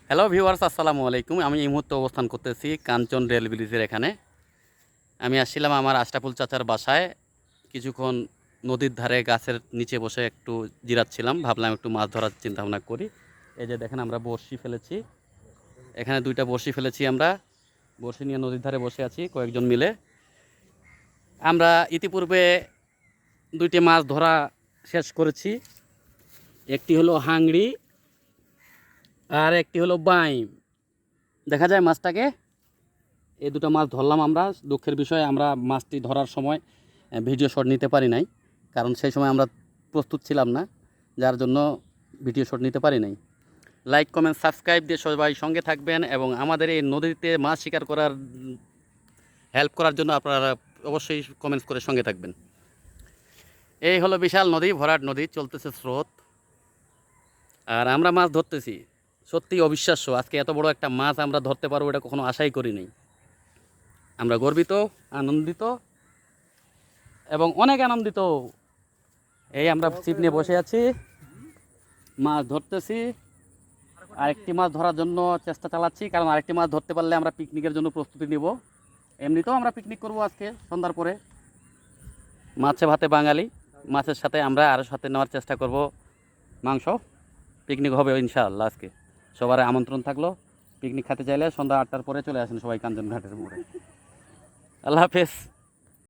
Hello viewers, আসসালামু আলাইকুম। আমি এই মুহূর্তে অবস্থান করতেছি কাঞ্চন রেল ব্রিজের এখানে। আমি আসছিলাম আমার আশরাফুল চাচার বাসায়। কিছুক্ষণ নদীর ধারে গাছের নিচে বসে একটু জিরাচ্ছিলাম, ভাবলাম একটু মাছ ধরার চিন্তা ভাবনা করি। এই যে দেখেন, আমরা বড়শি ফেলেছি, এখানে দুইটা বড়শি ফেলেছি। আমরা বড়শি নিয়ে নদীর ধারে বসে আছি কয়েকজন মিলে। আমরা ইতিপূর্বে দুইটি মাছ ধরা শেষ করেছি, একটি হলো হাংড়ি আর একটি হলো বাইম। দেখা যায় মাছটাকে, এই দুটো মাছ ধরলাম আমরা। দুঃখের বিষয়, আমরা মাছটি ধরার সময় ভিডিও শট নিতে পারি নাই, কারণ সেই সময় আমরা প্রস্তুত ছিলাম না, যার জন্য ভিডিও শট নিতে পারি নাই। লাইক কমেন্ট সাবস্ক্রাইব দিয়ে সবাই সঙ্গে থাকবেন এবং আমাদের এই নদীতে মাছ শিকার করার হেল্প করার জন্য আপনারা অবশ্যই কমেন্টস করে সঙ্গে থাকবেন। এই হলো বিশাল নদী, ভরাট নদী, চলতেছে স্রোত, আর আমরা মাছ ধরতেছি। সত্যি অবিশ্বাস্য, আজকে এত বড় একটা মাছ আমরা ধরতে পারবো এটা কখনো আশাই করিনি। আমরা গর্বিত, আনন্দিত এবং অনেক আনন্দিত। এই আমরা ছিপ নিয়ে বসে আছি, মাছ ধরতেছি। আরেকটি মাছ ধরার জন্য চেষ্টা চালাচ্ছি, কারণ আরেকটি মাছ ধরতে পারলে আমরা পিকনিকের জন্য প্রস্তুতি নিব। এমনিতেও আমরা পিকনিক করব আজকে সন্ধ্যার পরে। মাছে ভাতে বাঙালি, মাছের সাথে আমরা আরও সাথে নেওয়ার চেষ্টা করব মাংস। পিকনিক হবে ইনশাআল্লাহ আজকে। সবার আমন্ত্রণ থাকলো। পিকনিক খেতে চাইলে সন্ধ্যা 8টার পরে চলে আসেন সবাই কাঞ্চন ঘাটের মোড়ে। আল্লাহ হাফেজ।